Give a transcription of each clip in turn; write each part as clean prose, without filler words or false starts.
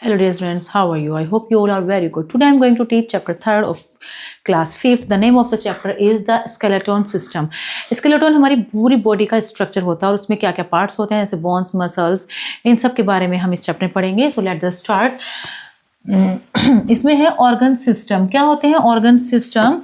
Hello dear students, how are you? I hope you all are very good. Today I am going to teach chapter 3rd of class 5th. The name of the chapter is the skeleton system. Skeleton हमारी पूरी body का structure होता है और उसमें क्या क्या parts होते हैं जैसे बोन्स, मसल्स, इन सब के बारे में हम इस चैप्टर में पढ़ेंगे. So let the start. इसमें है ऑर्गन सिस्टम. क्या होते हैं organ system?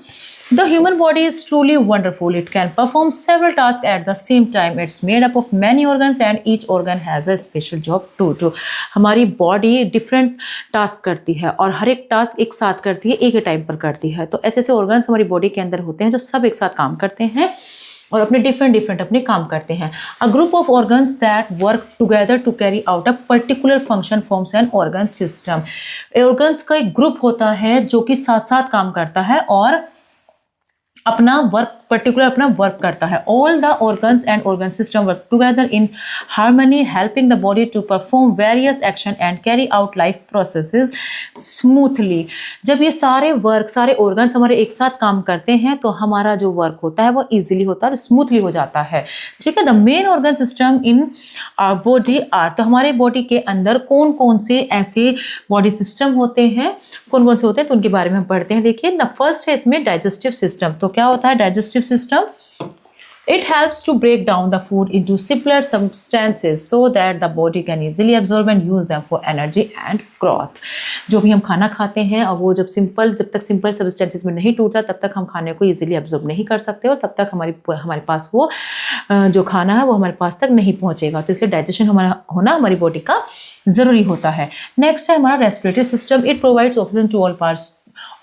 The human body is truly wonderful. It can perform several tasks at the same time. It's made up of many organs and each organ has a special job too. हमारी body different task करती है और हर एक task एक साथ करती है, एक ही टाइम पर करती है. तो ऐसे ऐसे ऑर्गन्स हमारी बॉडी के अंदर होते हैं जो सब एक साथ काम करते हैं और अपने डिफरेंट अपने काम करते हैं. A group of organs that work together to carry out a particular function forms an organ system. Organs का एक ग्रुप होता है जो कि साथ साथ काम करता है और अपना वर्क करता है. All the organs and organ system work together in harmony helping the body to perform various action and carry out life processes smoothly. जब ये सारे ऑर्गन्स हमारे एक साथ काम करते हैं तो हमारा जो वर्क होता है वो इजीली होता है और स्मूथली हो जाता है. ठीक है. The main organ system in our body are. तो हमारे बॉडी के अंदर कौन कौन से ऐसे बॉडी सिस्टम होते हैं, कौन कौन से होते हैं तो उनके बारे में हम पढ़ते हैं. देखिए न फर्स्ट है इसमें डाइजेस्टिव सिस्टम. तो क्या होता है digestive system? It helps to break down the food into simpler substances so that the body can easily absorb and use them for energy and growth. जो भी हम खाना खाते हैं और वो जब तक सिंपल सबस्टेंसेस में नहीं टूटता तब तक हम खाने को इजीली एब्जॉर्ब नहीं कर सकते और तब तक हमारे पास वो जो खाना है वो हमारे पास तक नहीं पहुंचेगा. तो इसलिए डाइजेशन होना हमारी बॉडी का ज़रूरी होता है. नेक्स्ट है हमारा respiratory system. It provides oxygen to all parts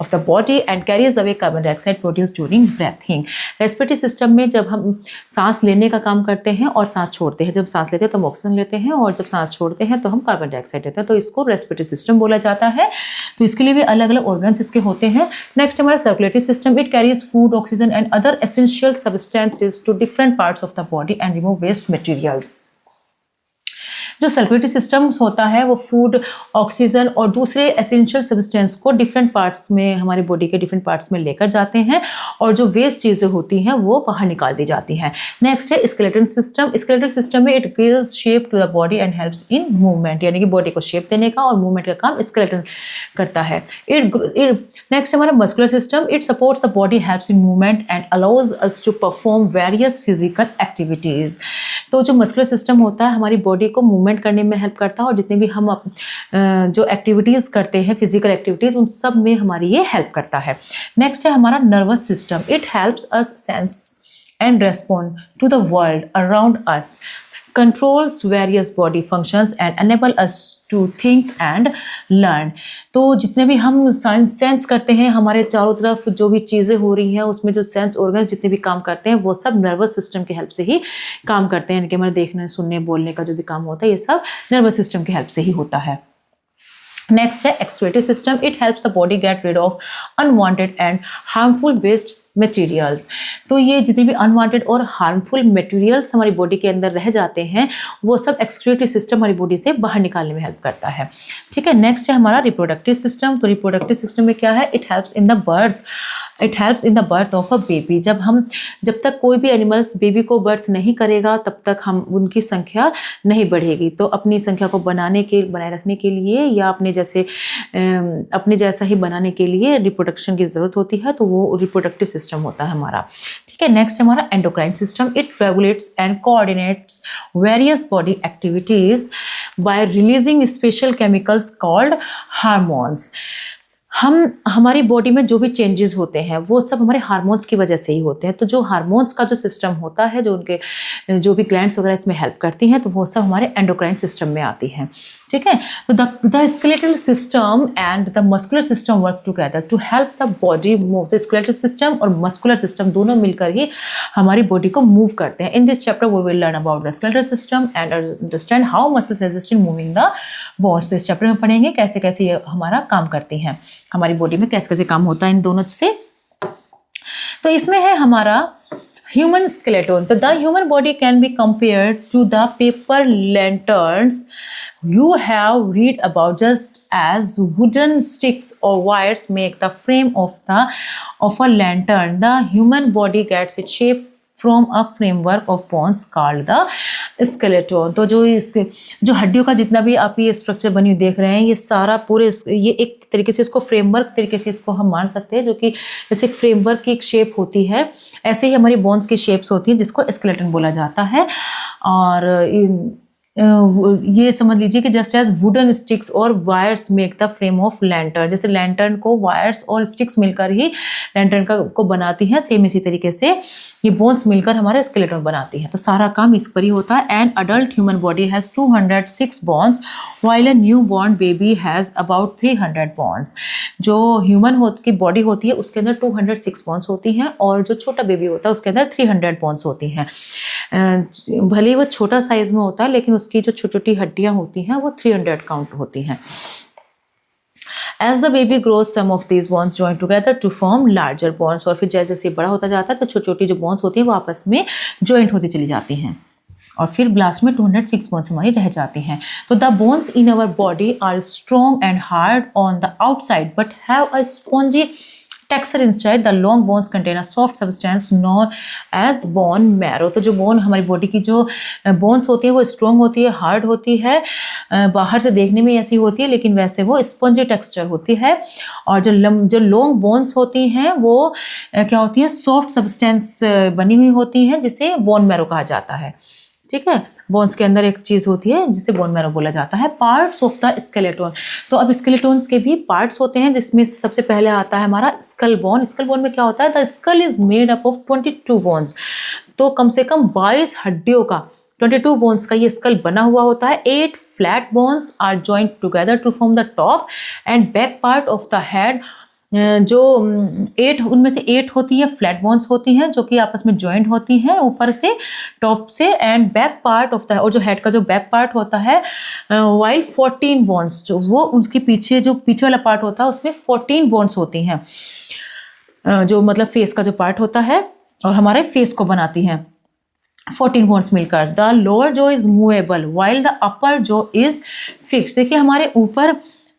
of the body and carries away carbon dioxide produced during breathing. Respiratory system में जब हम सांस लेने का काम करते हैं और सांस छोड़ते हैं, जब सांस लेते हैं तो हम ऑक्सीजन लेते हैं और जब सांस छोड़ते हैं तो हम कार्बन डाइऑक्साइड लेते हैं, तो इसको रेस्पिरेटरी सिस्टम बोला जाता है. तो इसके लिए भी अलग अलग ऑर्गन्स इसके होते हैं. नेक्स्ट हमारा circulatory system. It carries food, oxygen and other essential substances to different parts of the body and remove waste materials. जो सर्कुलेटरी सिस्टम होता है वो फूड, ऑक्सीजन और दूसरे एसेंशियल सब्सटेंस को डिफरेंट पार्ट्स में, हमारे बॉडी के डिफरेंट पार्ट्स में लेकर जाते हैं और जो वेस्ट चीज़ें होती हैं वो बाहर निकाल दी जाती हैं. नेक्स्ट है स्केलेटन सिस्टम. स्केलेटन सिस्टम में it gives shape to the body and helps in movement. यानी कि बॉडी को शेप देने का और मूवमेंट का काम स्केलेटन करता है. नेक्स्ट हमारा muscular system. It supports the body, helps in movement and allows us to perform various physical activities. तो जो मस्कुलर सिस्टम होता है हमारी बॉडी को मूवमेंट करने में हेल्प करता है और जितने भी हम जो एक्टिविटीज़ करते हैं, फिजिकल एक्टिविटीज़, उन सब में हमारी ये हेल्प करता है. नेक्स्ट है हमारा nervous system. It helps us sense and respond to the world around us, controls various body functions and enable us to think and learn. तो जितने भी हम सेंस करते हैं, हमारे चारों तरफ जो भी चीज़ें हो रही हैं उसमें जो सेंस ऑर्गन जितने भी काम करते हैं वो सब नर्वस सिस्टम की हेल्प से ही काम करते हैं. यानी कि हमारे देखने, सुनने, बोलने का जो भी काम होता है ये सब नर्वस सिस्टम की हेल्प से ही होता है. नेक्स्ट है excretory system. It helps the body get rid of unwanted and harmful waste materials. तो ये जितने भी अनवांटेड और हार्मफुल मटेरियल्स हमारी बॉडी के अंदर रह जाते हैं वो सब एक्सक्रीटरी सिस्टम हमारी बॉडी से बाहर निकालने में हेल्प करता है. ठीक है. नेक्स्ट है हमारा रिप्रोडक्टिव सिस्टम. तो रिप्रोडक्टिव सिस्टम में क्या है? It helps in the birth of a baby. जब तक कोई भी एनिमल्स बेबी को बर्थ नहीं करेगा तब तक हम उनकी संख्या नहीं बढ़ेगी. तो अपनी संख्या को बनाए रखने के लिए या अपने जैसा ही बनाने के लिए रिप्रोडक्शन की ज़रूरत होती है. तो वो रिप्रोडक्टिव सिस्टम होता है हमारा. ठीक है. नेक्स्ट हमारा endocrine system. It regulates and coordinates various body activities bye releasing special chemicals called hormones. हमारी बॉडी में जो भी चेंजेस होते हैं वो सब हमारे हार्मोन्स की वजह से ही होते हैं. तो जो हार्मोन्स का जो सिस्टम होता है, जो उनके जो भी ग्लैंड्स वगैरह इसमें हेल्प करती हैं, तो वो सब हमारे एंडोक्राइन सिस्टम में आती हैं. ठीक है. तो the skeletal system and the muscular system work together to help the body move. The skeletal system और मस्कुलर सिस्टम दोनों मिलकर ही हमारी बॉडी को मूव करते हैं. In this chapter we will learn about the skeletal system and understand how muscles assist in moving the bones. तो इस चैप्टर में पढ़ेंगे कैसे कैसे ये हमारा काम करती हैं, हमारी बॉडी में कैसे कैसे काम होता है इन दोनों से. तो इसमें है हमारा ह्यूमन स्केलेटन. तो the human body can be compared to the paper lanterns you have read about, just as wooden sticks or wires make the frame of a lantern. The human body gets its shape from a framework of bones called the skeleton. तो जो हड्डियों का जितना भी आप ये structure बनी हुई देख रहे हैं, ये सारा पूरे ये एक तरीके से इसको फ्रेमवर्क तरीके से इसको हम मान सकते हैं, जो कि जैसे एक फ्रेमवर्क की एक शेप होती है, ऐसे ही हमारी बोन्स की शेप्स होती हैं जिसको स्केलेटन बोला जाता है। और ये समझ लीजिए कि जस्ट एज वुडन स्टिक्स और wires make the frame of lantern, जैसे लैंटर्न को वायर्स और स्टिक्स मिलकर ही लैंटर्न को बनाती हैं, सेम इसी तरीके से ये बोन्स मिलकर हमारे स्केलेटन बनाती हैं। तो सारा काम इस पर ही होता है। An adult human body has 206 bones while a new born baby has about 300 bones. जो ह्यूमन की बॉडी होती है उसके अंदर 206 बोन्स होती हैं, और जो छोटा बेबी होता है उसके अंदर 300 बोन्स होती हैं। भले ही वो छोटा साइज में होता है, लेकिन उसकी जो छोटी छोटी हड्डियां होती हैं वो 300 काउंट होती हैं। As the baby grows, some of these bones join together to form larger bones। और फिर जैसे जैसे बड़ा होता जाता है तो छोटी छोटी जो बोन्स होती हैं वो आपस में ज्वाइंट होती चली जाती हैं, और फिर लास्ट में 206 बोन्स हमारी रह जाती हैं। तो the bones in our body are strong and hard on the outside but have a spongy texture inside. The long bones contain a soft substance known as bone marrow. तो जो bone हमारी body की जो bones होती है वो strong होती है, हार्ड होती है, बाहर से देखने में ऐसी होती है लेकिन वैसे वो स्पंजी टेक्सचर होती है। और जो लॉन्ग बोन्स होती हैं वो क्या होती है, सॉफ्ट सब्सटेंस बनी हुई होती हैं जिसे बोन मैरो कहा जाता है। ठीक है, बोन्स के अंदर एक चीज़ होती है जिसे बोन मैरो बोला जाता है। Parts of the skeleton. तो अब स्केलेटन्स के भी पार्ट्स होते हैं, जिसमें सबसे पहले आता है हमारा स्कल बोन। स्कल बोन में क्या होता है, the skull is made up of 22 bones. तो कम से कम 22 हड्डियों का, 22 बोन्स का ये स्कल बना हुआ होता है। 8 flat bones are joint together to form the top and back part of the head. जो 8 उनमें से 8 होती है फ्लैट बोन्स होती हैं जो कि आपस में जॉइंट होती हैं ऊपर से, टॉप से, and back part of the, और जो हेड का जो बैक पार्ट होता है वाइल 14 बोन्स, जो वो उसके पीछे जो पीछे वाला पार्ट होता है उसमें 14 बोन्स होती हैं, जो मतलब फेस का जो पार्ट होता है और हमारे फेस को बनाती हैं 14 बोन्स मिलकर। द लोअर जो is movable while the upper जो इज फिक्स। देखिए हमारे ऊपर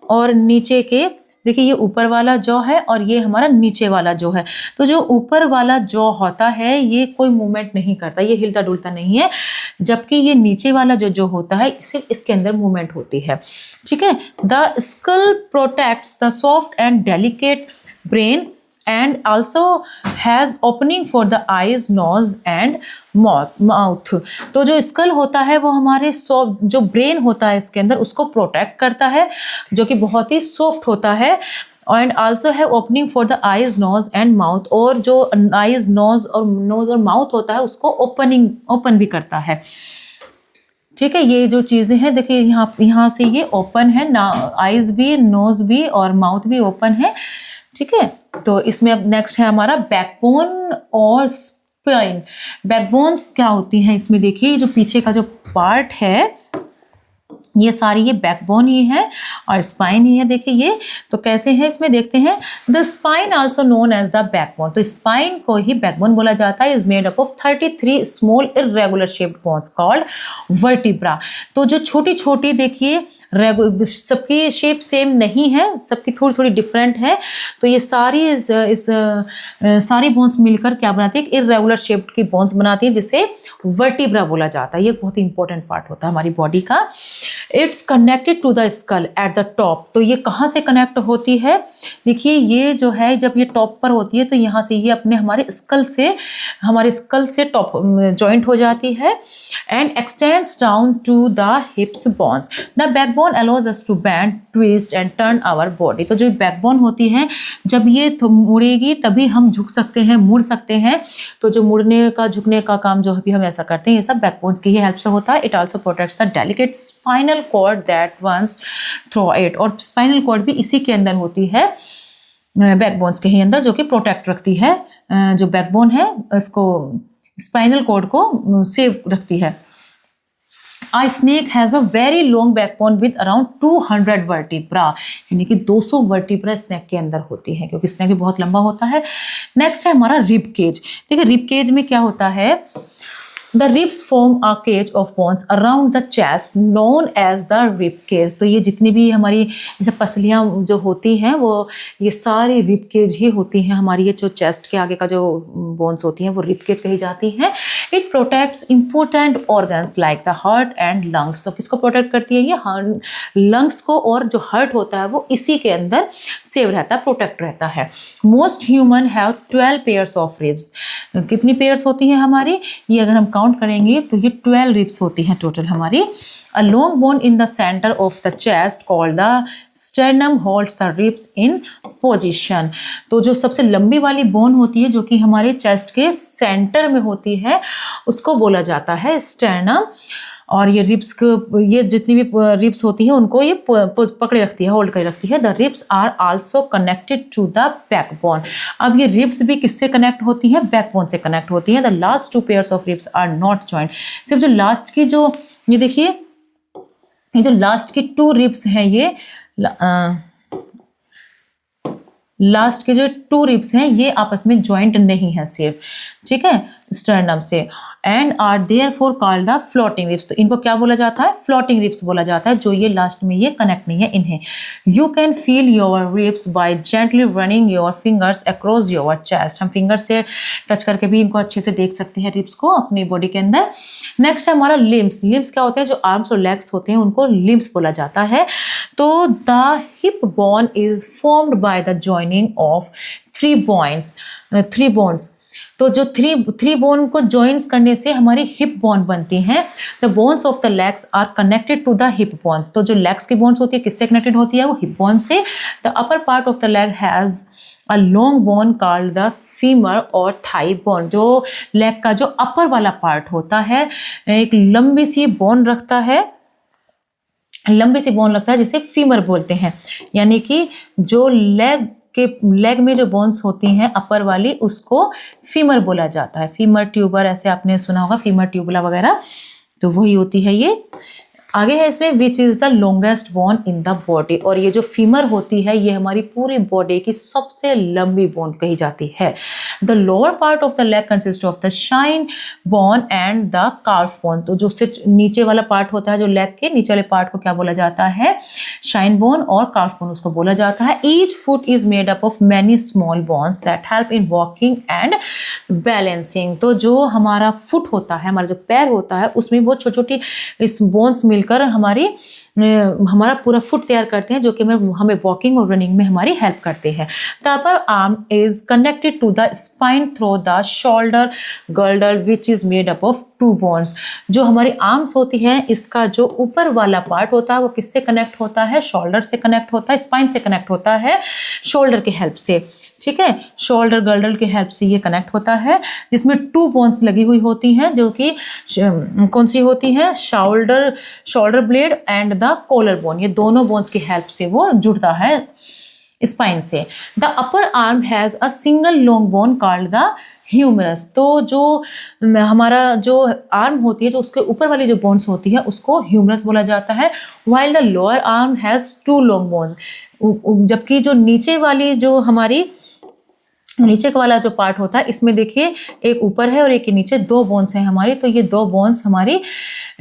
और नीचे के, देखिए ये ऊपर वाला जॉ है और ये हमारा नीचे वाला जॉ है। तो जो ऊपर वाला जॉ होता है ये कोई मूवमेंट नहीं करता, ये हिलता डुलता नहीं है, जबकि ये नीचे वाला जो होता है सिर्फ इसके अंदर मूवमेंट होती है। ठीक है। The skull protects the soft and delicate brain and also has opening for the eyes, nose and mouth। तो जो स्कल होता है वो हमारे सॉफ्ट जो ब्रेन होता है इसके अंदर उसको प्रोटेक्ट करता है, जो कि बहुत ही सॉफ्ट होता है, एंड आल्सो है opening for the eyes, nose and mouth. और जो आईज, नोज और माउथ होता है उसको ओपन भी करता है। ठीक है, ये जो चीज़ें हैं देखिए यहाँ से ये ओपन है ना, आईज भी, नोज भी और माउथ भी ओपन है। ठीक है, तो इसमें अब नेक्स्ट है हमारा बैकबोन और स्पाइन। बैकबोन्स क्या होती हैं इसमें, देखिए जो पीछे का जो पार्ट है ये सारी ये बैकबोन ही है और स्पाइन ही है। देखिए ये तो कैसे है इसमें देखते हैं। The spine also known as the backbone. तो स्पाइन को ही बैकबोन बोला जाता है। Is made up of 33 small irregular shaped bones called vertebra. तो जो छोटी छोटी देखिए सबकी शेप सेम नहीं है, सबकी थोड़ी थोड़ी डिफरेंट है। तो ये सारी सारी बोन्स मिलकर क्या बनाती है, इरेगुलर शेप्ड की बोन्स बनाती है जिसे वर्टिब्रा बोला जाता है। ये बहुत इंपॉर्टेंट पार्ट होता है हमारी बॉडी का। It's connected to the skull at the top. तो ये कहाँ से कनेक्ट होती है, देखिए ये जो है जब ये टॉप पर होती है तो यहाँ से ये अपने हमारे स्कल से टॉप जॉइंट हो जाती है and extends down to the hips bones. The backbone allows us to bend, twist and turn our body. तो जो बैकबोन होती है जब ये मुड़ेगी तभी हम झुक सकते हैं, मुड़ सकते हैं। तो जो मुड़ने का झुकने का काम जो अभी हम ऐसा करते हैं ये सब बैकबोन्स की ही हेल्प से होता है। It also protects the delicate spinal cord that runs through it. और स्पाइनल कॉर्ड भी इसी के अंदर होती है, बैकबोन्स के ही अंदर, जो कि प्रोटेक्ट रखती है। जो बैकबोन है इसको स्पाइनल कॉर्ड को सेव रखती है। A snake has a very long backbone with around 200 vertebra। यानी कि 200 वर्टिब्रा स्नेक के अंदर होती है, क्योंकि स्नेक भी बहुत लंबा होता है। नेक्स्ट है हमारा रिब केज। देखिए रिब केज में क्या होता है, the ribs form a cage of bones around the chest known as the rib cage. तो ये जितनी भी हमारी जैसे पसलियाँ जो होती हैं वो ये सारी रिब केज ही होती हैं हमारी, ये जो चेस्ट के आगे का जो बोन्स होती हैं वो रिब केज कही जाती हैं। It protects important organs like the heart and lungs. तो किसको प्रोटेक्ट करती है ये? लंग्स को, और जो हार्ट होता है वो इसी के अंदर सेव रहता है, प्रोटेक्ट रहता है। Most human have 12 pairs of ribs. कितनी पेयर्स होती हैं हमारी? ये अगर हम काउंट करेंगे तो ये 12 रिब्स होती हैं टोटल हमारी। A long bone in the centre of the chest called the sternum holds the ribs in position. तो जो सबसे लंबी वाली बोन होती है जो कि हमारे चेस्ट के सेंटर में होती है उसको बोला जाता है स्टर्नम। और ये रिब्स को, ये जितनी भी रिब्स होती है उनको ये पकड़े रखती है, होल्ड कर रखती है। The ribs are also connected to the backbone. अब ये रिब्स भी किससे कनेक्ट होती हैं? बैकबोन से कनेक्ट होती है। The last 2 pairs of ribs are not joint. सिर्फ जो लास्ट की जो ये देखिए, ये जो लास्ट की 2 रिब्स हैं, ये लास्ट के जो 2 रिब्स हैं ये आपस में ज्वाइंट नहीं है सिर्फ, ठीक है, स्टर्नम से। And are therefore called the floating ribs. तो इनको क्या बोला जाता है? फ्लोटिंग रिब्स बोला जाता है, जो ये लास्ट में ये कनेक्ट नहीं है इन्हें। You can feel your ribs by gently running your fingers across your chest. हम फिंगर से टच करके भी इनको अच्छे से देख सकते हैं रिब्स को अपनी बॉडी के अंदर। नेक्स्ट है हमारा लिम्स। लिम्स क्या होते हैं? जो आर्म्स और लेग्स होते हैं उनको लिम्स बोला जाता है। तो the hip bone is formed by the joining of 3 bones. तो जो थ्री बोन को जॉइंस करने से हमारी हिप बोन बनती हैं। The bones of the legs are connected to the hip bone. तो जो लेग्स की बोन्स होती है किससे कनेक्टेड होती है? वो हिप बोन से। The upper part of the leg has a long bone called the femur और थाई बोन। जो लेग का जो अपर वाला पार्ट होता है एक लंबी सी बोन रखता है, जिसे फीमर बोलते हैं। यानी कि जो लेग में जो बोन्स होती हैं अपर वाली उसको फीमर बोला जाता है। फीमर ट्यूबर ऐसे आपने सुना होगा, फीमर ट्यूबुला वगैरह, तो वही होती है ये। आगे है इसमें which is the longest bone in the body. और ये जो फीमर होती है ये हमारी पूरी बॉडी की सबसे लंबी बोन कही जाती है। The lower part of the leg consist of the shine bone and the काल्फ bone. तो जो सिर्फ नीचे वाला पार्ट होता है, जो लेग के नीचे वाले पार्ट को क्या बोला जाता है? शाइन बोन और काल्फ बोन उसको बोला जाता है। Each foot is made up of many small bones that help in walking and balancing. तो जो हमारा फुट होता है, हमारा जो पैर होता है, उसमें बहुत छोटी छोटी इस बोन्स मिलकर हमारा पूरा फुट तैयार करते हैं, जो कि हमें वॉकिंग और रनिंग में हमारी हेल्प करते हैं। The upper arm is connected to the spine through the shoulder girdle which is made up of 2 bones. जो हमारी आर्म्स होती है इसका जो ऊपर वाला पार्ट होता है वो किससे कनेक्ट होता है? शोल्डर से कनेक्ट होता है, स्पाइन से कनेक्ट होता है, शोल्डर के हेल्प से, ठीक है, शोल्डर गर्डल के हेल्प से ये कनेक्ट होता है, जिसमें 2 बोन्स लगी हुई होती हैं, जो कि कौन सी होती हैं? Shoulder blade and the collar bone. ये दोनों बोन्स की हेल्प से वो जुड़ता है स्पाइन से। The upper arm has a single long bone called the humerus. तो जो हमारा जो आर्म होती है, जो उसके ऊपर वाली जो बोन्स होती है उसको ह्यूमरस बोला जाता है। While the lower arm has 2 long bones. जबकि जो नीचे वाली जो हमारी नीचे का वाला जो पार्ट होता है इसमें देखिए एक ऊपर है और एक के नीचे 2 बोन्स हैं हमारी। तो ये 2 बोन्स हमारी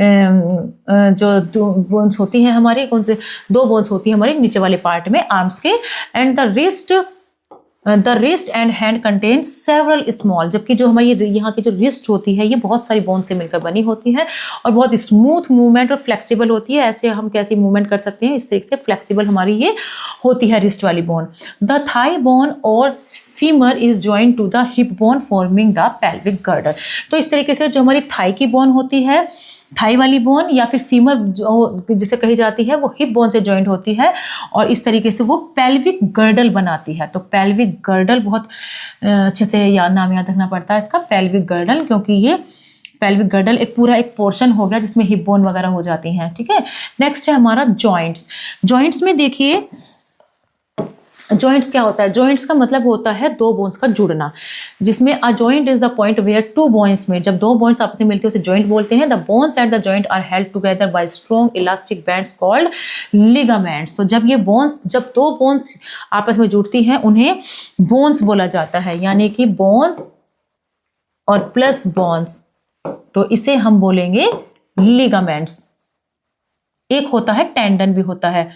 जो 2 बोन्स होती हैं हमारी, कौन से 2 बोन्स होती है हमारी नीचे वाले पार्ट में आर्म्स के। And the wrist and hand contain several small. जबकि जो हमारी यहाँ की जो रिस्ट होती है ये बहुत सारी बोन से मिलकर बनी होती है और बहुत स्मूथ मूवमेंट और फ्लेक्सिबल होती है। ऐसे हम कैसी मूवमेंट कर सकते हैं, इस तरीके से फ्लेक्सिबल हमारी ये होती है रिस्ट वाली bone. The thigh bone or femur is joint to the hip bone forming the pelvic girder. तो इस तरीके से जो हमारी थाई की बोन होती है, थाई वाली बोन या फिर फीमर जो जिसे कही जाती है, वो हिप बोन से ज्वाइंट होती है और इस तरीके से वो पेल्विक गर्डल बनाती है। तो पेल्विक गर्डल बहुत अच्छे से नाम याद रखना पड़ता है इसका, पेल्विक गर्डल, क्योंकि ये पेल्विक गर्डल एक पूरा एक पोर्शन हो गया जिसमें हिप बोन वगैरह हो जाती हैं, ठीक है। नेक्स्ट है हमारा जॉइंट्स। जॉइंट्स में देखिए जॉइंट्स क्या होता है? जॉइंट्स का मतलब होता है 2 बोन्स का जुड़ना, जिसमें a joint is the point where 2 bones में, जब 2 बोन्स आपस में मिलते हैं उसे जॉइंट बोलते हैं। The bones at the joint are held together by strong elastic bands called ligaments. तो जब 2 बोन्स आपस में जुड़ती हैं उन्हें बोन्स बोला जाता है, यानी कि बोन्स और प्लस बोन्स, तो इसे हम बोलेंगे लिगामेंट्स। एक होता है टेंडन भी होता है,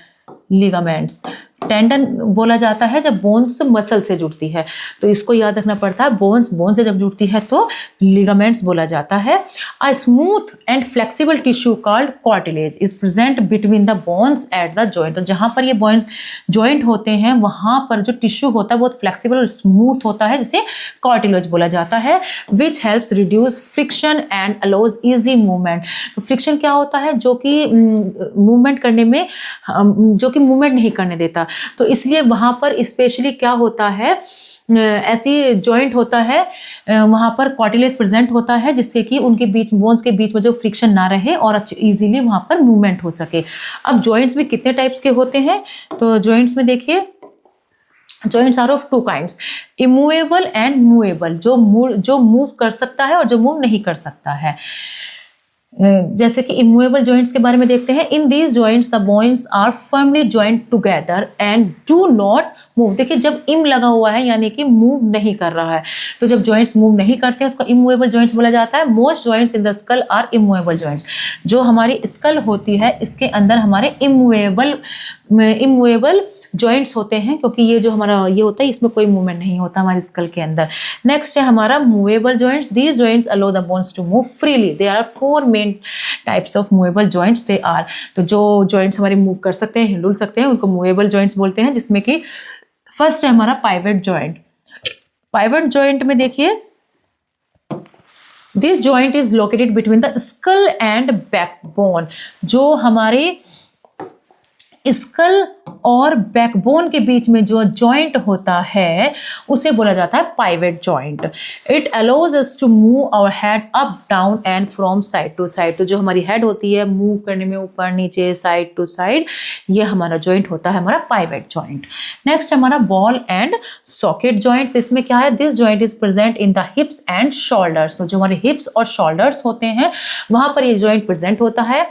लिगामेंट्स। टेंडन बोला जाता है जब बोन्स मसल से जुड़ती है, तो इसको याद रखना पड़ता है, बोन्स बोन से जब जुड़ती है तो लिगामेंट्स बोला जाता है। A smooth and flexible tissue called cartilage is present between the bones at the joint. तो जहां पर ये बोन्स जॉइंट होते हैं वहां पर जो टिश्यू होता है बहुत फ्लेक्सिबल और स्मूथ होता है, जिसे कार्टिलेज बोला जाता है। Which helps reduce friction and allows easy movement. तो फ्रिक्शन क्या होता है, जो कि मूवमेंट करने में, जो कि मूवमेंट नहीं करने देता, तो इसलिए वहां पर स्पेशली क्या होता है, ऐसी जॉइंट होता है, वहां पर कार्टिलेज प्रेजेंट होता है, जिससे कि उनके बीच, बोन्स के बीच में जो फ्रिक्शन ना रहे और इजीली वहां पर मूवमेंट हो सके। अब जॉइंट्स भी कितने टाइप्स के होते हैं, तो जॉइंट्स में देखिए, joints are of two kinds, immovable and movable. जो मूव कर सकता है और जो मूव नहीं कर सकता है। जैसे कि इमूवेबल जॉइंट्स के बारे में देखते हैं। In these joints the bones are firmly joint together and do not move. देखिए जब इम लगा हुआ है यानी कि मूव नहीं कर रहा है, तो जब जॉइंट्स मूव नहीं करते हैं उसको इमूवेबल जॉइंट्स बोला जाता है। Most joints in the skull are immovable joints. जो हमारी स्कल होती है इसके अंदर हमारे इमूवेबल जॉइंट्स होते हैं, क्योंकि ये जो हमारा ये होता है इसमें कोई मूवमेंट नहीं होता हमारे स्कल के अंदर। नेक्स्ट है हमारा movable joints. These joints allow the bones to move freely. There are 4 main types of movable joints they are. तो जो जॉइंट्स हमारे मूव कर सकते हैं, हिलडुल सकते हैं, उनको मूवेबल जॉइंट्स बोलते हैं, जिसमें कि फर्स्ट है हमारा पाइवट जॉइंट। पाइवट जॉइंट में देखिए, this joint is located between the skull and backbone. जो हमारे स्कल और बैकबोन के बीच में जो जॉइंट होता है उसे बोला जाता है pivot joint. It allows us to move our head up down and from side to side. तो जो हमारी हेड होती है मूव करने में ऊपर नीचे साइड टू साइड, ये हमारा जॉइंट होता है हमारा पाइवट जॉइंट। नेक्स्ट हमारा बॉल एंड सॉकेट जॉइंट। तो इसमें क्या है, this joint is present in the हिप्स and shoulders. तो जो हमारे हिप्स और शोल्डर्स होते हैं वहां पर ये जॉइंट प्रेजेंट होता है।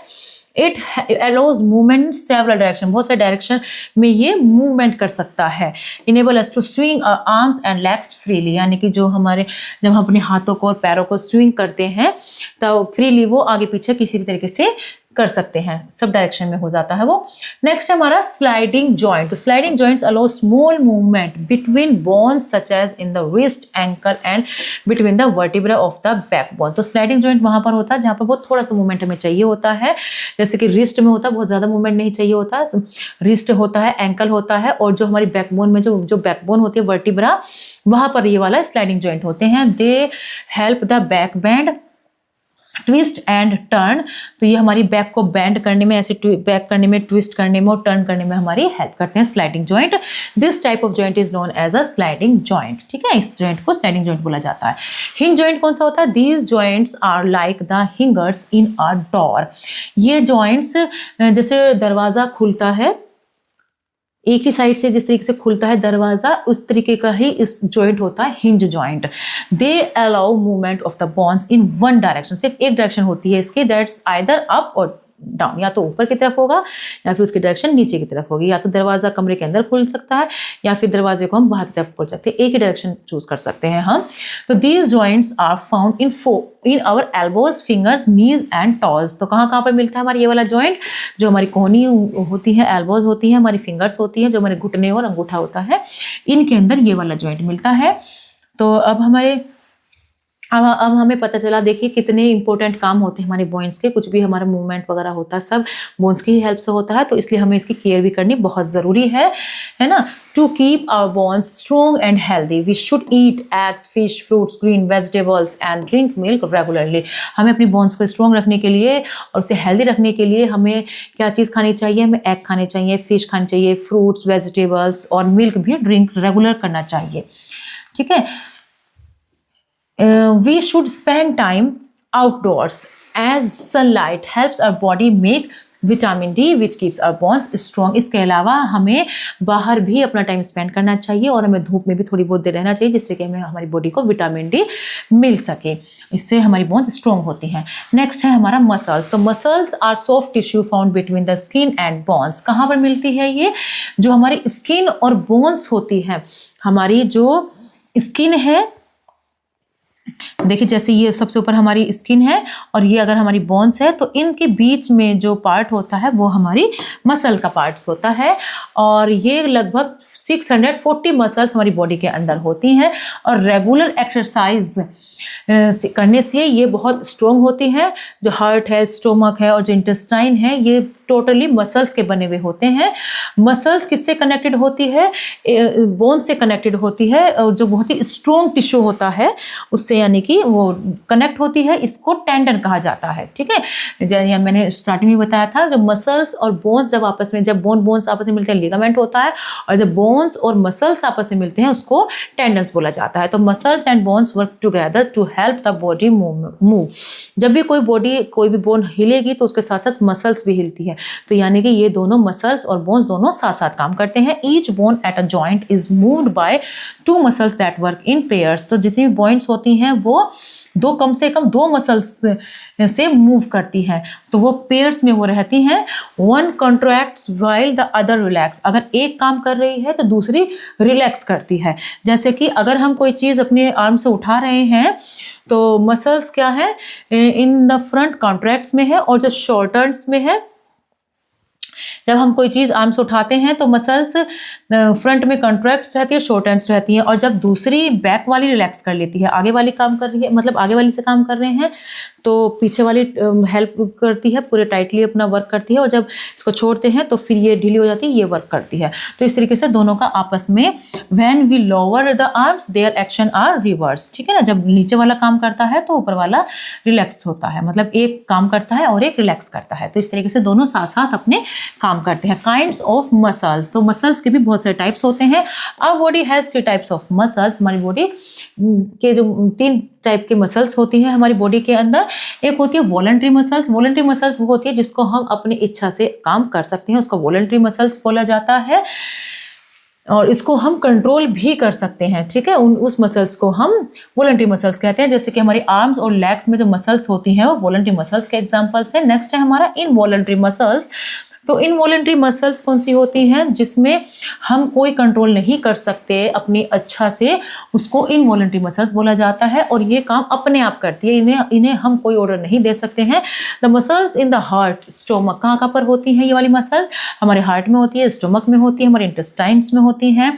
It allows movement several direction. बहुत सारे डायरेक्शन में ये मूवमेंट कर सकता है। Enable us to swing arms and legs freely. यानी कि जो हमारे, जब हम अपने हाथों को और पैरों को स्विंग करते हैं तो फ्रीली वो आगे पीछे किसी भी तरीके से कर सकते हैं, सब डायरेक्शन में हो जाता है वो। नेक्स्ट हमारा स्लाइडिंग जॉइंट। तो sliding joints allow small movement between bones such as in the wrist, ankle and between the vertebra of the backbone. तो स्लाइडिंग जॉइंट वहां पर होता है जहां पर बहुत थोड़ा सा मूवमेंट हमें चाहिए होता है, जैसे कि रिस्ट में होता है, बहुत ज्यादा मूवमेंट नहीं चाहिए होता। तो रिस्ट होता है, एंकल होता है, और जो हमारी बैकबोन में जो बैकबोन होती है वर्टिब्रा, वहां पर ये वाला स्लाइडिंग जॉइंट होते हैं। They help the back bend, twist and turn. तो ये हमारी बैक को बैंड करने में, ऐसे बैक करने में, ट्विस्ट करने में और टर्न करने में हमारी हेल्प करते हैं sliding joint. This type of joint is known as a sliding joint. ठीक है, इस जॉइंट को स्लाइडिंग जॉइंट बोला जाता है। हिंज जॉइंट कौन सा होता है, these joints are like the hinges in a door. ये जॉइंट्स जैसे दरवाजा खुलता है एक ही साइड से, जिस तरीके से खुलता है दरवाजा, उस तरीके का ही इस जॉइंट होता है hinge joint. They allow movement of the bones in one direction. सिर्फ एक डायरेक्शन होती है इसकी, दैट्स आइदर अप और डाउन। या तो ऊपर की तरफ होगा या फिर उसकी डायरेक्शन नीचे की तरफ होगी। या तो दरवाजा कमरे के अंदर खुल सकता है या फिर दरवाजे को हम बाहर की तरफ खोल सकते हैं। एक ही डायरेक्शन चूज कर सकते हैं हम। तो these joints are found in our elbows, fingers, knees and toes. तो कहाँ कहाँ पर मिलता है हमारा ये वाला जॉइंट, जो हमारी कोहनी होती है, एल्बोज होती है, हमारी फिंगर्स होती है, जो हमारे घुटने और अंगूठा होता है, इनके अंदर ये वाला जॉइंट मिलता है। तो अब हमें पता चला, देखिए कितने इंपॉर्टेंट काम होते हैं हमारे बोन्स के। कुछ भी हमारा मूवमेंट वगैरह होता है सब बोन्स की हेल्प से होता है, तो इसलिए हमें इसकी केयर भी करनी बहुत ज़रूरी है ना। To keep our bones strong and healthy we should eat eggs, fish, fruits, green vegetables and drink milk regularly. हमें अपनी बोन्स को स्ट्रॉन्ग रखने के लिए और उसे हेल्दी रखने के लिए हमें क्या चीज़ खानी चाहिए, हमें एग खाने चाहिए, फिश खानी चाहिए, फ्रूट्स, वेजिटेबल्स और मिल्क भी ड्रिंक रेगुलर करना चाहिए। ठीक है। We should spend time outdoors as sunlight helps our body make vitamin D which keeps our bones strong. इसके अलावा हमें बाहर भी अपना टाइम स्पेंड करना चाहिए और हमें धूप में भी थोड़ी बहुत देर रहना चाहिए, जिससे कि हमें हमारी बॉडी को विटामिन डी मिल सके। इससे हमारी बोन्स स्ट्रॉन्ग होती हैं। नेक्स्ट है हमारा मसल्स। तो muscles are soft tissue found between the skin and bones. कहाँ पर मिलती है ये, जो हमारी स्किन और बोन्स होती है, हमारी जो स्किन है देखिए जैसे ये सबसे ऊपर हमारी स्किन है और ये अगर हमारी बोन्स है तो इनके बीच में जो पार्ट होता है वो हमारी मसल का पार्ट्स होता है और ये लगभग 640 मसल्स हमारी बॉडी के अंदर होती हैं और रेगुलर एक्सरसाइज करने से ये बहुत स्ट्रॉन्ग होती है। जो हार्ट है, स्टोमक है और जो इंटेस्टाइन है ये टोटली मसल्स के बने हुए होते हैं। मसल्स किससे कनेक्टेड होती है? बोन से कनेक्टेड होती है और जो बहुत ही स्ट्रॉन्ग टिश्यू होता है उससे यानी कि वो कनेक्ट होती है, इसको टेंडन कहा जाता है। ठीक है, जैसे मैंने स्टार्टिंग में बताया था जो मसल्स और बोन्स जब आपस में, जब बोन्स आपस में मिलते हैं लिगामेंट होता है और जब बोन्स और मसल्स आपस में मिलते हैं उसको टेंडन्स बोला जाता है। तो muscles and bones work together to help the body move. जब भी कोई भी बोन हिलेगी तो उसके साथ साथ मसल्स भी हिलती है, तो यानी कि ये दोनों मसल्स और बोन्स दोनों साथ साथ काम करते हैं। Each bone at a joint is moved by 2 muscles that work in pairs. तो जितनी भी पॉइंट्स होती हैं वो कम से कम 2 मसल्स से मूव करती हैं, तो वो पेयर्स में वो रहती हैं। One contracts while the other relax. अगर एक काम कर रही है तो दूसरी रिलैक्स करती है। जैसे कि अगर हम कोई चीज़ अपने आर्म से उठा रहे हैं तो मसल्स क्या है, इन द फ्रंट कॉन्ट्रैक्ट्स में है और जो शॉर्टर्स में है। जब हम कोई चीज़ आर्म से उठाते हैं तो मसल्स फ्रंट में कॉन्ट्रैक्ट्स रहती है, शॉर्ट एंड्स रहती हैं और जब दूसरी बैक वाली रिलैक्स कर लेती है, आगे वाली काम कर रही है, मतलब आगे वाली से काम कर रहे हैं तो पीछे वाली हेल्प करती है, पूरे टाइटली अपना वर्क करती है और जब इसको छोड़ते हैं तो फिर ये ढीली हो जाती है, ये वर्क करती है। तो इस तरीके से दोनों का आपस में when we lower the arms their action are reversed. ठीक है ना, जब नीचे वाला काम करता है तो ऊपर वाला रिलैक्स होता है, मतलब एक काम करता है और एक रिलैक्स करता है। तो इस तरीके से दोनों साथ साथ अपने काम करते हैं। काइंड्स ऑफ मसल्स, तो मसल्स के भी बहुत सारे टाइप्स होते हैं। Our body has 3 types of muscles. हमारी बॉडी के जो 3 टाइप के मसल्स होती हैं हमारी बॉडी के अंदर। एक होती है वॉलंटरी मसल्स। वॉलंटरी मसल्स वो होती है जिसको हम अपनी इच्छा से काम कर सकते हैं, उसको वॉलंटरी मसल्स बोला जाता है और इसको हम कंट्रोल भी कर सकते हैं। ठीक है, उस मसल्स को हम वॉलंटरी मसल्स कहते हैं। जैसे कि हमारी आर्म्स और लेग्स में जो मसल्स होती हैं वो वॉलंटरी मसल्स के एग्जांपल्स हैं। नेक्स्ट है हमारा इनवॉलंटरी मसल्स। तो इनवॉलंटरी मसल्स कौन सी होती हैं? जिसमें हम कोई कंट्रोल नहीं कर सकते अपनी इच्छा से, उसको इनवॉलंटरी मसल्स बोला जाता है और ये काम अपने आप करती है, इन्हें हम कोई ऑर्डर नहीं दे सकते हैं। The muscles in the heart stomach, कहाँ पर होती हैं ये वाली मसल्स? हमारे हार्ट में होती है, स्टोमक में होती है, हमारे इंटेस्टाइन्स में होती हैं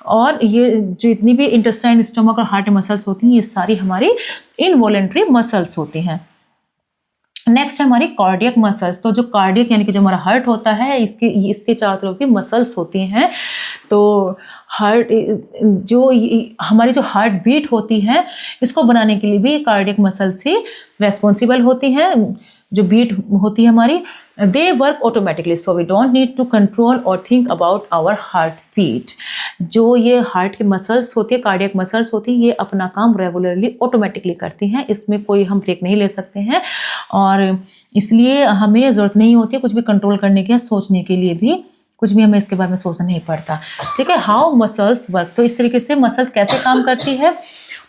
और ये जितनी भी इंटेस्टाइन, स्टोमक और हार्ट मसल्स होती हैं ये सारी हमारी इनवॉलंटरी मसल्स होती हैं। नेक्स्ट है हमारी कार्डियक मसल्स। तो जो कार्डियक यानी कि जो हमारा हार्ट होता है इसके चारों तरफ भी मसल्स होती हैं। तो हार्ट जो हमारी जो हार्ट बीट होती है इसको बनाने के लिए भी कार्डियक मसल्स ही रेस्पॉन्सिबल होती हैं। जो बीट होती है हमारी, they work automatically, so we don't need to control और think about our heart beat. जो ये हार्ट की मसल्स होती है, कार्डियक मसल्स होती है, ये अपना काम रेगुलरली ऑटोमेटिकली करती हैं, इसमें कोई हम ब्रेक नहीं ले सकते हैं और इसलिए हमें ज़रूरत नहीं होती कुछ भी कंट्रोल करने की, सोचने के लिए भी कुछ भी हमें इसके बारे में सोचना नहीं पड़ता। ठीक है, हाउ मसल्स वर्क। तो इस तरीके से मसल्स कैसे काम करती है?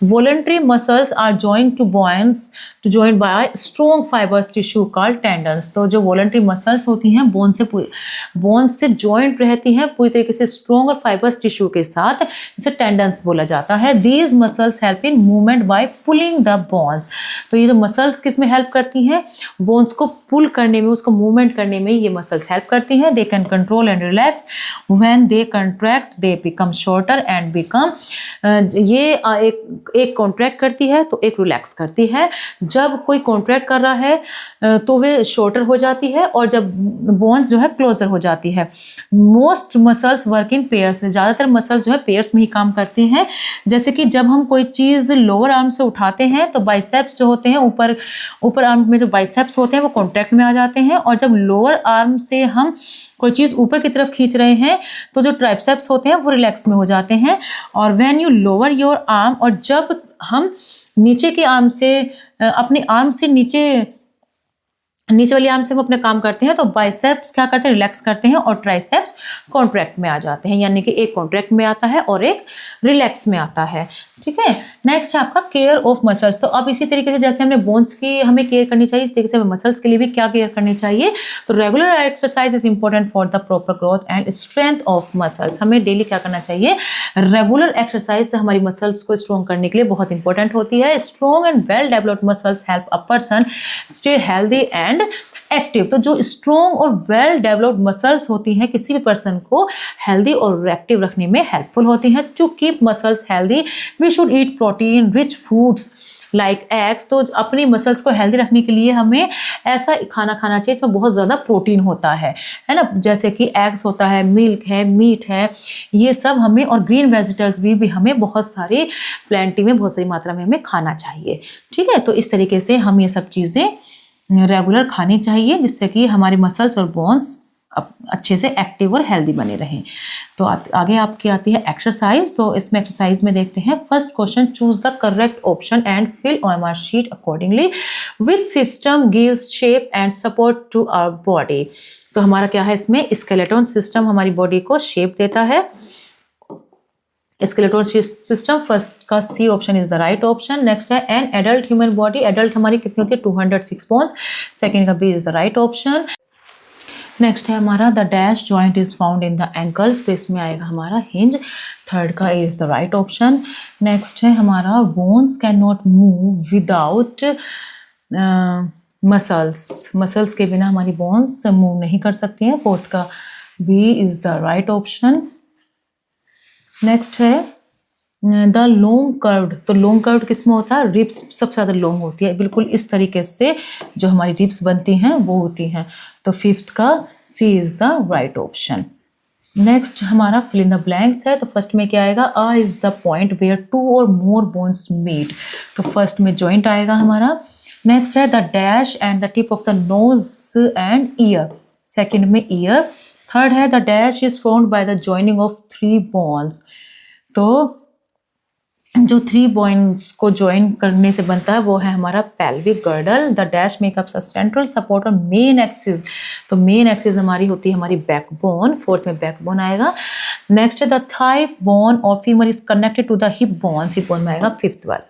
Voluntary muscles are joined to bones to joined by strong fibers tissue called tendons। तो जो वॉलंटरी मसल्स होती हैं बोन से जॉइंट रहती हैं पूरी तरीके से स्ट्रॉन्ग और फाइबर्स टिश्यू के साथ, इसे टेंडन्स बोला जाता है। These muscles help in movement by pulling the bones। तो ये जो मसल्स किस में हेल्प करती हैं? बोन्स को पुल करने में, उसको मूवमेंट करने में ये मसल्स हेल्प करती हैं। They can control and relax when they contract, they become shorter and become ये एक कॉन्ट्रैक्ट करती है तो एक रिलैक्स करती है। जब कोई कॉन्ट्रैक्ट कर रहा है तो वे शॉर्टर हो जाती है और जब बोन्स जो है क्लोजर हो जाती है। Most muscles work in pairs, ज़्यादातर मसल्स जो है पेयर्स में ही काम करती हैं। जैसे कि जब हम कोई चीज़ लोअर आर्म से उठाते हैं तो बाइसेप्स जो होते हैं, ऊपर आर्म में जो बाइसेप्स होते हैं वो कॉन्ट्रैक्ट में आ जाते हैं और जब लोअर आर्म से हम कोई चीज़ ऊपर की तरफ खींच रहे हैं तो जो ट्राइसेप्स होते हैं वो रिलैक्स में हो जाते हैं। और when you lower your arm, और जब हम नीचे के आर्म से अपने आर्म से नीचे नीचे वाली आर्म से हम अपने काम करते हैं तो बाइसेप्स क्या करते हैं, रिलैक्स करते हैं और ट्राइसेप्स कॉन्ट्रैक्ट में आ जाते हैं, यानी कि एक कॉन्ट्रैक्ट में आता है और एक रिलैक्स में आता है। ठीक है, नेक्स्ट है आपका केयर ऑफ मसल्स। तो अब इसी तरीके से जैसे हमने बोन्स की हमें केयर करनी चाहिए, इस तरीके से हमें मसल्स के लिए भी क्या केयर करनी चाहिए। तो regular exercise is important for the proper growth and strength of muscles. हमें डेली क्या करना चाहिए, रेगुलर एक्सरसाइज से हमारी मसल्स को स्ट्रॉन्ग करने के लिए बहुत इंपॉर्टेंट होती है। Strong and well developed muscles help a person stay healthy and active. तो जो स्ट्रॉन्ग और वेल डेवलप्ड मसल्स होती हैं किसी भी पर्सन को हेल्दी और एक्टिव रखने में हेल्पफुल होती हैं। To keep muscles healthy we should eat protein rich foods like eggs. तो अपनी मसल्स को हेल्दी रखने के लिए हमें ऐसा खाना खाना चाहिए इसमें बहुत ज़्यादा प्रोटीन होता है ना, जैसे कि एग्स होता है, मिल्क है, मीट है, ये सब हमें, और ग्रीन वेजिटेबल्स भी हमें बहुत सारी प्लेंटी में बहुत सारी मात्रा में हमें खाना चाहिए। ठीक है, तो इस तरीके से हम ये सब चीज़ें रेगुलर खानी चाहिए जिससे कि हमारे मसल्स और बोन्स अच्छे से एक्टिव और हेल्दी बने रहें। तो आगे आपकी आती है एक्सरसाइज। तो इसमें एक्सरसाइज में देखते हैं first question, choose the correct option and fill OMR sheet accordingly. Which system gives shape and support to our body. तो हमारा क्या है इसमें, स्केलेटन सिस्टम हमारी बॉडी को शेप देता है। स्केलेटन सिस्टम, फर्स्ट का C option is the right option. Next है an adult human body, adult हमारी कितनी होती है 206 बोन्स, सेकेंड का B is the right option. Next है हमारा the dash joint is found in the ankles, तो इसमें आएगा हमारा हिंज, थर्ड का is the right option. Next है हमारा bones can not move without muscles, muscles के बिना हमारी बोन्स मूव नहीं कर सकती हैं, फोर्थ का B is the right option. Next है द लॉन्ग कर्व्ड, तो लॉन्ग कर्व्ड किस में होता है, रिब्स सबसे ज़्यादा लॉन्ग होती है, बिल्कुल इस तरीके से जो हमारी रिब्स बनती हैं वो होती हैं। तो फिफ्थ का C is the right option. Next हमारा फिल इन द ब्लैंक्स है। तो फर्स्ट में क्या आएगा, आ is the point where two or more bones meet, तो फर्स्ट में जॉइंट आएगा हमारा। नेक्स्ट है the dash and the tip of the nose and ear, second में ईयर। थर्ड है the dash is formed by the joining of 3 bones, तो जो 3 bones को ज्वाइन करने से बनता है वो है हमारा pelvic girdle. The dash makeups a central support और मेन एक्सिस, तो मेन एक्सिस हमारी होती है हमारी बैकबोन, फोर्थ में बैकबोन आएगा। नेक्स्ट है the thigh bone or femur is connected to the hip bone, hip bone में आएगा फिफ्थ वाला।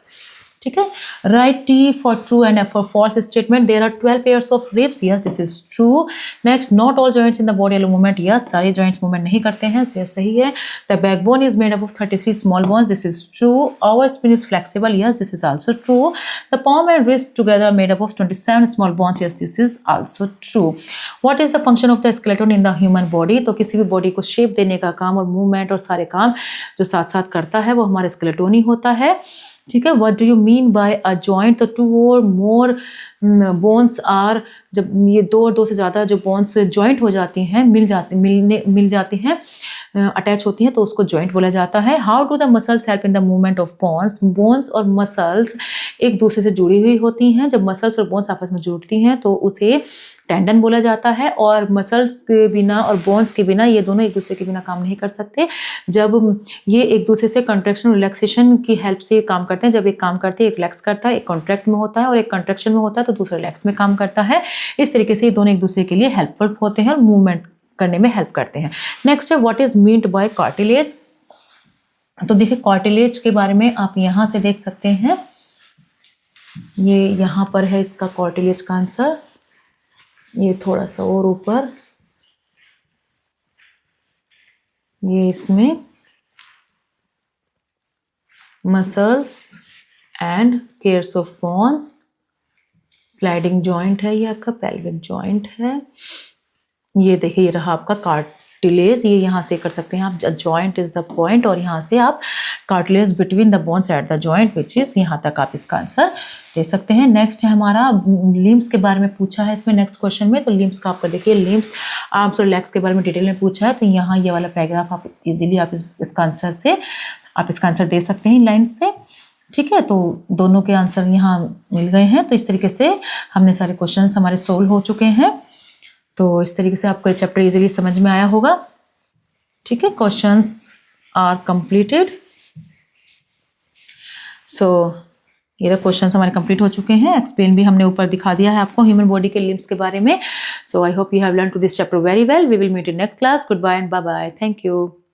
ठीक है, right T for true and F for false statement. There are 12 pairs of ribs, yes this is true. Next, not all joints in the body allow movement, yes सारे joints movement नहीं करते हैं, yes सही है। The backbone is made up of 33 small bones, this is true. Our spine is flexible, yes this is also true. The palm and wrist together made up of 27 small bones, yes this is also true. What is the function of the skeleton in the human body? तो किसी भी body को shape देने का काम और movement और सारे काम जो साथ साथ करता है वो हमारा स्केलेटन ही होता है। ठीक है, what do you mean by a joint, तो 2 और मोर बोन्स आर, जब ये 2 और 2 से ज़्यादा जो बोन्स जॉइंट हो जाती हैं, मिल जाती हैं, अटैच होती हैं, तो उसको जॉइंट बोला जाता है। How do the muscles help in the movement of bones, bones और मसल्स एक दूसरे से जुड़ी हुई होती हैं, जब मसल्स और बोन्स आपस में जुड़ती हैं तो उसे टेंडन बोला जाता है। और मसल्स के बिना और बोन्स के बिना ये दोनों एक दूसरे के बिना काम नहीं कर सकते, जब ये एक दूसरे से कंट्रैक्शन रिलैक्सेशन की हेल्प से काम करते हैं। जब एक काम करते हैं, एक रिलैक्स करता है, एक कॉन्ट्रैक्ट में होता है और एक कंट्रैक्शन में होता है तो दूसरा रिलैक्स में काम करता है। इस तरीके से ये दोनों एक दूसरे के लिए हेल्पफुल होते हैं और मूवमेंट करने में हेल्प करते हैं। नेक्स्ट है what is meant by cartilage. तो देखिए कार्टिलेज के बारे में आप यहाँ से देख सकते हैं, ये यहाँ पर है इसका कार्टिलेज का आंसर, ये थोड़ा सा और ऊपर, ये इसमें muscles and cares of bones, sliding joint है, ये आपका पेल्विक जॉइंट है। ये देखिए ये रहा आपका कार्टिलेज, ये यहाँ से कर सकते हैं आप, जॉइंट इज द पॉइंट और यहाँ से आप cartilage between the bones at the joint which is, यहाँ तक आप इसका आंसर दे सकते हैं। नेक्स्ट है हमारा लिम्स के बारे में पूछा है इसमें नेक्स्ट क्वेश्चन में, तो लिम्स का आपका देखिए लिम्स, आर्म्स और लेग्स के बारे में डिटेल में पूछा है, तो यहाँ ये वाला पैराग्राफ आप इजीली आप इसका आंसर से आप इसका आंसर दे सकते हैं इन लाइन से। ठीक है, तो दोनों के आंसर यहाँ मिल गए हैं। तो इस तरीके से हमने सारे क्वेश्चंस हमारे सोल्व हो चुके हैं। तो इस तरीके से आपको ये चैप्टर इजीली समझ में आया होगा। ठीक है, क्वेश्चंस आर कंप्लीटेड। सो ये रहा क्वेश्चन हमारे कंप्लीट हो चुके हैं। एक्सप्लेन भी हमने ऊपर दिखा दिया है आपको ह्यूमन बॉडी के लिम्स के बारे में। So I hope you have learn to this chapter very well. We will meet in next class. Good bye and bye bye. Thank you.